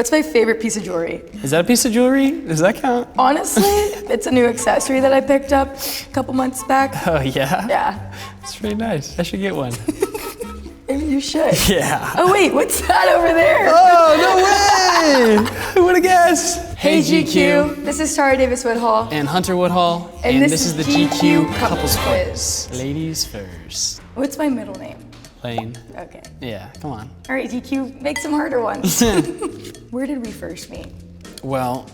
What's my favorite piece of jewelry? Is that a piece of jewelry? Does that count? Honestly, it's a new accessory that I picked up a couple months back. Oh, yeah? Yeah. It's pretty nice. I should get one. Maybe you should. Yeah. Oh wait, what's that over there? Oh, no way! Who would have guessed? Hey GQ, this is Tara Davis-Woodhall. And Hunter Woodhall. And this is the GQ Couples Quiz. Ladies first. What's my middle name? Lane. Okay. Yeah, come on. All right, GQ, make some harder ones. Where did we first meet? Well,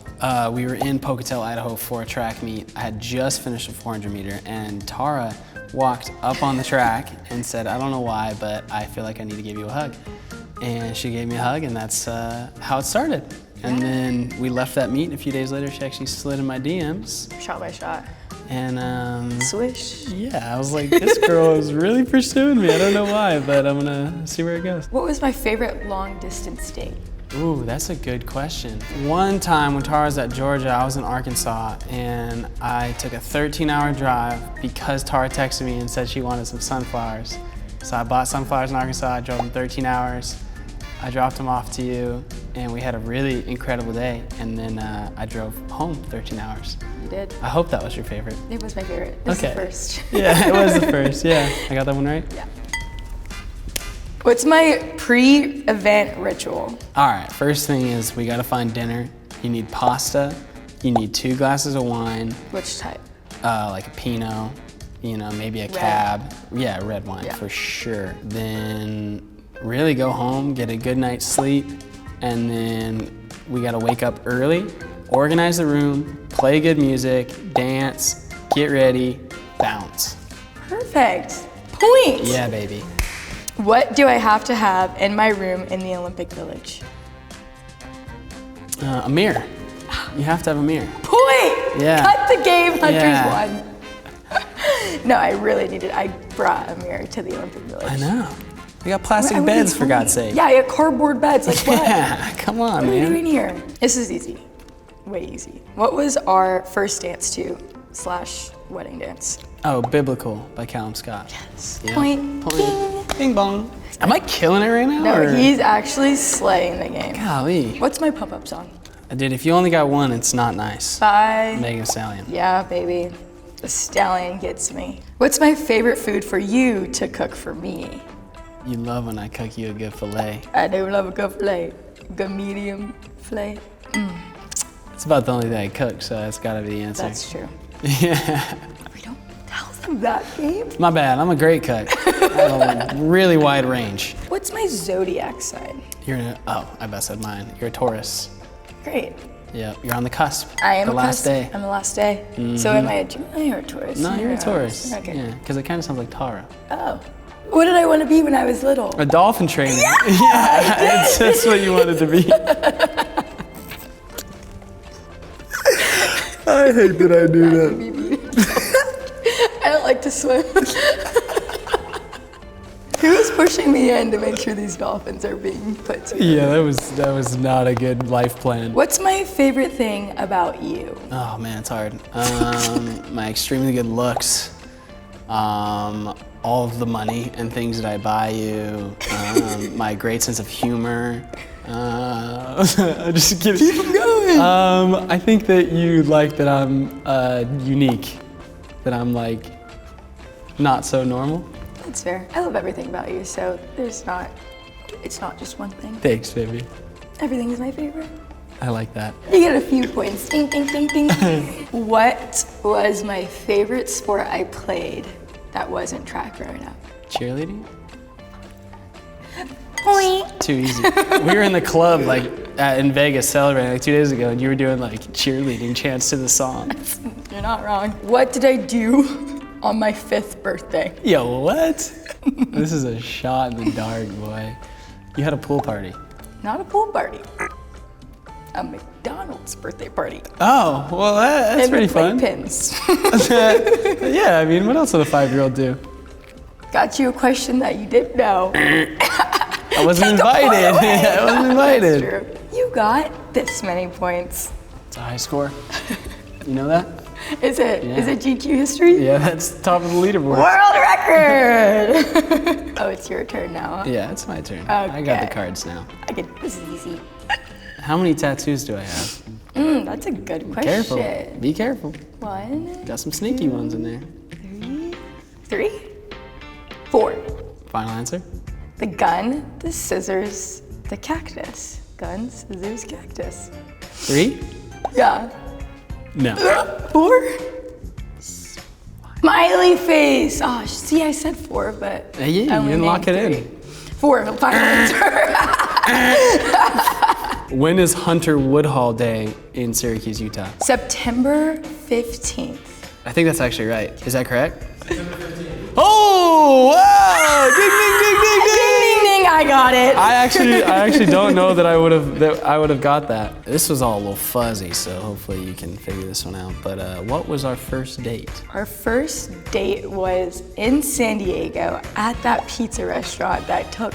we were in Pocatello, Idaho for a track meet. I had just finished a 400 meter and Tara walked up on the track and said, I don't know why, but I feel like I need to give you a hug. And she gave me a hug and that's how it started. And then we left that meet. A few days later, she actually slid in my DMs. Shot by shot. And Swish. yeah, I was like, this girl is really pursuing me. I don't know why, but I'm gonna see where it goes. What was my favorite long distance date? Ooh, that's a good question. One time when Tara was at Georgia, I was in Arkansas, and I took a 13-hour drive because Tara texted me and said she wanted some sunflowers. So I bought sunflowers in Arkansas, I drove them 13 hours, I dropped them off to you, and we had a really incredible day, and then I drove home 13 hours. You did? I hope that was your favorite. It was my favorite. It was the first. Yeah, it was the first, yeah. I got that one right? Yeah. What's my pre-event ritual? All right, first thing is we gotta find dinner. You need pasta, you need 2 glasses of wine. Which type? Like a Pinot, maybe a cab. Yeah, red wine for sure. Then really go home, get a good night's sleep, and then we gotta wake up early, organize the room, play good music, dance, get ready, bounce. Perfect. Point. Yeah, baby. What do I have to have in my room in the Olympic Village? A mirror. You have to have a mirror. Point! Yeah. Cut the game, Hunter's Yeah. won. No, I really needed, I brought a mirror to the Olympic Village. I know. We got plastic beds, for God's sake. Yeah, I got cardboard beds, like what? Yeah, come on, What are we man. doing here? This is easy, way easy. What was our first dance to / wedding dance? Oh, Biblical by Callum Scott. Yes. Yeah. Point. Point. Bing bong. Am I killing it right now? No, or? he's actually slaying the game. Golly. What's my pump-up song? Dude, if you only got one, it's not nice. Bye. Megan Thee Stallion. Yeah, baby. The stallion gets me. What's my favorite food for you to cook for me? You love when I cook you a good filet. I do love a good filet. Good medium filet. It's about the only thing I cook, so that's gotta be the answer. That's true. Yeah. We don't tell them that, babe. My bad, I'm a great cook. I have a really wide range. What's my zodiac sign? I bet said mine. You're a Taurus. Great. Yep, you're on the cusp. I am the a last cusp. day. I'm the last day. So am I a Gemini or a Taurus? No, you're a Taurus. Okay. Yeah, because it kind of sounds like Tara. Oh. What did I want to be when I was little? A dolphin trainer. Yeah, it's just what you wanted to be. I hate that I do that. I don't like to swim. Who's pushing me in to make sure these dolphins are being put to? Yeah, that was not a good life plan. What's my favorite thing about you? Oh man, it's hard. My extremely good looks, all of the money and things that I buy you, my great sense of humor. I'm just kidding. Keep going. I think that you like that I'm unique, that I'm like not so normal. That's fair. I love everything about you, so it's not just one thing. Thanks, baby. Everything is my favorite. I like that. You get a few points. Ding, ding, ding, ding. What was my favorite sport I played that wasn't track growing up? Cheerleading? Point. Too easy. We were in the club in Vegas celebrating 2 days ago, and you were doing cheerleading chants to the song. You're not wrong. What did I do on my 5th birthday? Yo, what? This is a shot in the dark, boy. You had a pool party. Not a pool party. A McDonald's birthday party. Oh, well, that's And pretty the fun. playpens. Yeah, I mean, what else would a 5-year-old do? Got you a question that you didn't know. I wasn't invited. I wasn't invited. That's true. You got this many points. It's a high score. You know that? Is it? Yeah. Is it GQ history? Yeah, that's top of the leaderboard. World record! Oh, it's your turn now, huh? Yeah, it's my turn. I got the Okay. cards now. This is easy. How many tattoos do I have? That's a good question. Careful. Be careful. 1, Got some sneaky ones in there. 3, 4. Final answer? The gun, the scissors, the cactus. Gun, scissors, cactus. 3? Yeah. No. 4? Smiley face. Oh, see, I said 4, but Yeah, you I only didn't lock it named in. 3. 4, final answer. When is Hunter Woodhall Day in Syracuse, Utah? September 15th. I think that's actually right. Is that correct? Oh, wow! Ding, ding, ding, ding, ding! Ding, ding, ding, I got it. I actually don't know that I would have got that. This was all a little fuzzy, so hopefully you can figure this one out. But what was our first date? Our first date was in San Diego at that pizza restaurant that took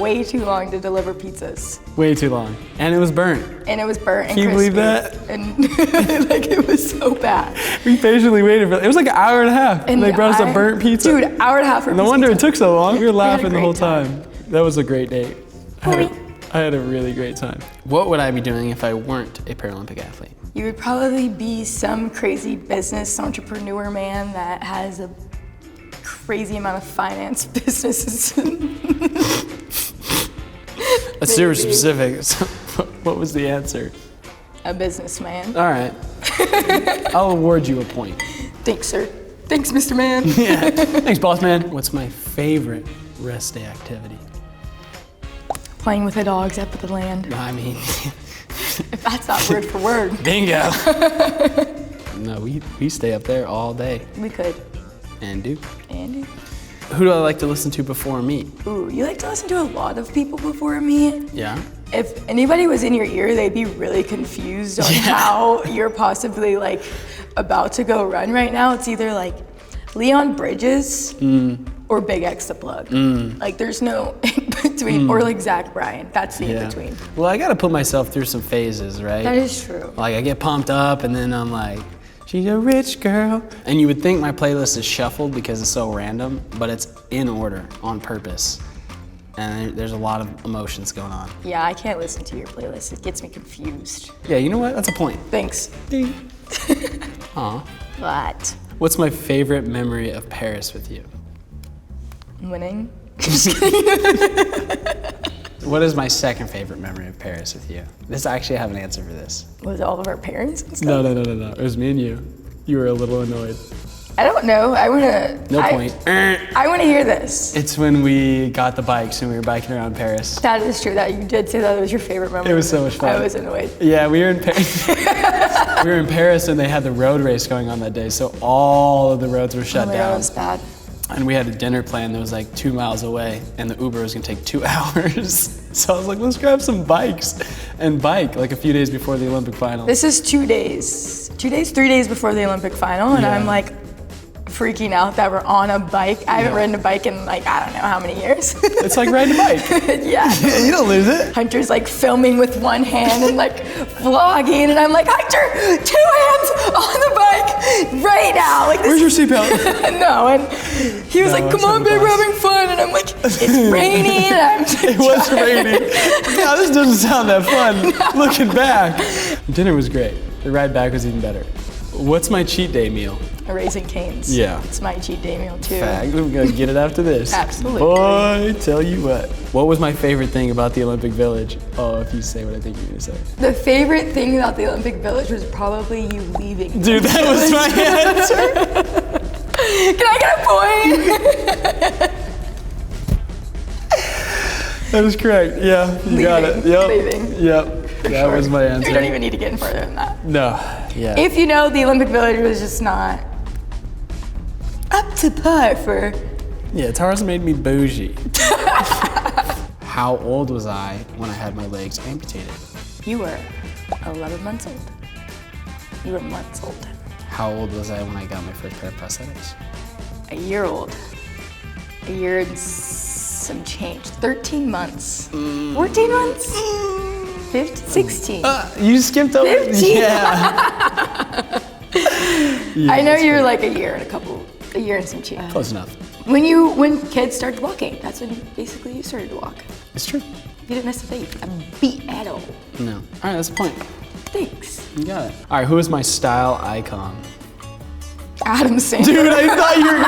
way too long to deliver pizzas. Way too long, and it was burnt. And it was burnt and Can you crispy. believe that? And like it was so bad. We patiently waited for it. It was like an hour and a half, and they brought us a burnt pizza. Dude, hour and a half for No pizza. wonder it took so long. We were laughing the great whole time. That was a great date. I had a really great time. What would I be doing if I weren't a Paralympic athlete? You would probably be some crazy business entrepreneur man that has a crazy amount of finance businesses. That's super specific. So what was the answer? A businessman. All right. I'll award you a point. Thanks, sir. Thanks, Mr. Man. Yeah. Thanks, boss man. What's my favorite rest day activity? Playing with the dogs up at the land. No, I mean, If that's not word for word. bingo. No, we stay up there all day We could. and do. Andy? Who do I like to listen to before a meet? Ooh, you like to listen to a lot of people before a meet? Yeah. If anybody was in your ear, they'd be really confused on how you're possibly like about to go run right now. It's either like Leon Bridges or Big X the Plug. Like there's no in between, or like Zach Bryan. That's the in between. Well, I gotta put myself through some phases, right? That is true. Like I get pumped up and then I'm like, she's a rich girl. And you would think my playlist is shuffled because it's so random, but it's in order on purpose. And there's a lot of emotions going on. Yeah, I can't listen to your playlist. It gets me confused. Yeah, you know what? That's a point. Thanks. Ding. Aw. But What's my favorite memory of Paris with you? winning. What is my second favorite memory of Paris with you? I actually have an answer for this. Was it all of our parents and stuff? No. It was me and you. You were a little annoyed. I don't know. I wanna. No point. I wanna hear this. It's when we got the bikes and we were biking around Paris. That is true. That you did say that was your favorite memory. It was so much fun. I was annoyed. Yeah, we were in Paris. We were in Paris and they had the road race going on that day, so all of the roads were shut Oh my God, down. it was bad. And we had a dinner plan that was like 2 miles away, and the Uber was gonna take 2 hours. So I was like, let's grab some bikes and bike like a few days before the Olympic final. This is 2 days. 2 days, 3 days before the Olympic final, and Yeah. I'm like freaking out that we're on a bike. I haven't ridden a bike in like, I don't know how many years. It's like riding a bike. Yeah. You don't lose it. Hunter's like filming with one hand and like vlogging, and I'm like, Hunter, 2 hands on the bike right now. Like, Where's your seatbelt? No, and he was No, like, I come on, said babe, the we're bus. having fun. And I'm like, it's raining. And I'm like, It was raining. Yeah, this doesn't sound that fun. Looking back. Dinner was great. The ride back was even better. What's my cheat day meal? a Raising Cane's. Yeah. It's my cheat day meal too. Fact. We're gonna get it after this. Absolutely. Boy, tell you what. What was my favorite thing about the Olympic Village? Oh, if you say what I think you're gonna say. The favorite thing about the Olympic Village was probably you leaving. Dude, that was my answer. Can I get a point? That was correct. Yeah, you got it. Yep. Leaving. Yep. That was my answer. You don't even need to get any further than that. No. Yeah. If you know, the Olympic Village was just not up to par for. Yeah, Tara's made me bougie. How old was I when I had my legs amputated? You were 11 months old. You were months old. How old was I when I got my first pair of prosthetics? A year old. A year and some change. 13 months. 14 months? 15, 16. You skipped over. 15. Yeah. I know you're like a year and some change. Close enough. When kids started walking, that's when basically you started to walk. It's true. You didn't miss a beat. A beat at all. No. All right, that's a point. Thanks. You got it. All right, who is my style icon? Adam Sandler. Dude, I thought you were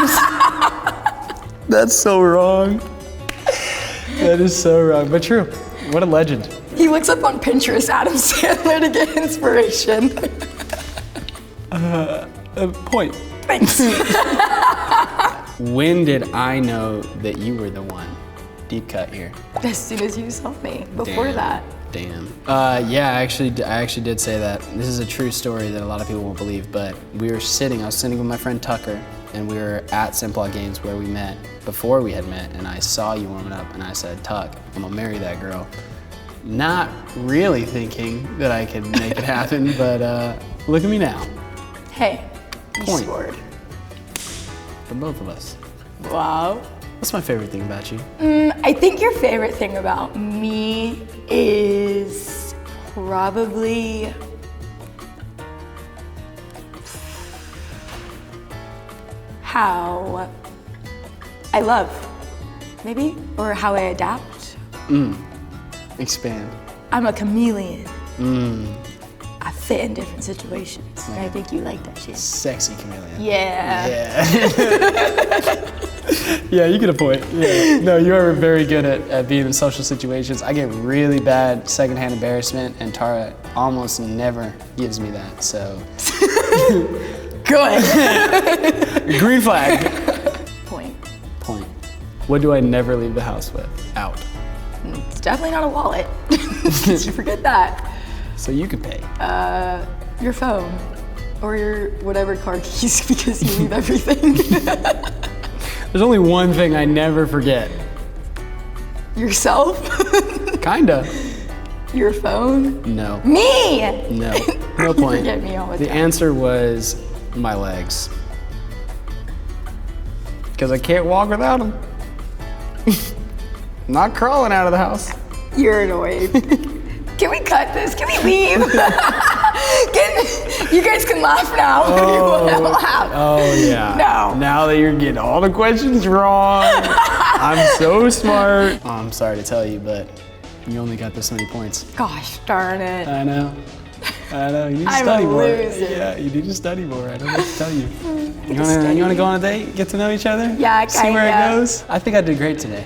gonna That's so wrong. That is so wrong, but true. What a legend. He looks up on Pinterest Adam Sandler to get inspiration. Point. Thanks. When did I know that you were the one? Deep cut here. As soon as you saw me. Before that. Damn. Yeah, I actually did say that. This is a true story that a lot of people won't believe, but I was sitting with my friend Tucker, and we were at Simplot Games where we met, before we had met, and I saw you warming up, and I said, Tuck, I'm gonna marry that girl. Not really thinking that I could make it happen, but look at me now. Hey, you Point. scored. For both of us. Wow. What's my favorite thing about you? I think your favorite thing about me is probably how I love, maybe, or how I adapt. Expand. I'm a chameleon. I fit in different situations. And I think you like that shit. Sexy chameleon. Yeah. Yeah. Yeah, you get a point. Yeah. No, you are very good at being in social situations. I get really bad secondhand embarrassment, and Tara almost never gives me that, so. Good. Green flag. Point. Point. What do I never leave the house with? Out. It's definitely not a wallet. Did you forget that? So you can pay. Your phone. Or your whatever car keys, because you leave everything. There's only one thing I never forget. Yourself? Kinda. Your phone? No. Me! No. No point. Forget me all the The time. answer was my legs. Because I can't walk without them. Not crawling out of the house. You're annoying. Can we cut this? Can we leave? You guys can laugh now. You wanna laugh. Oh yeah. No. Now that you're getting all the questions wrong, I'm so smart. Oh, I'm sorry to tell you, but you only got this many points. Gosh darn it. I know. You need to I'm study a more. loser. Yeah, you need to study more. I don't know what to tell you. You wanna go on a date? Get to know each other? Yeah, See where it kinda. goes? I think I did great today.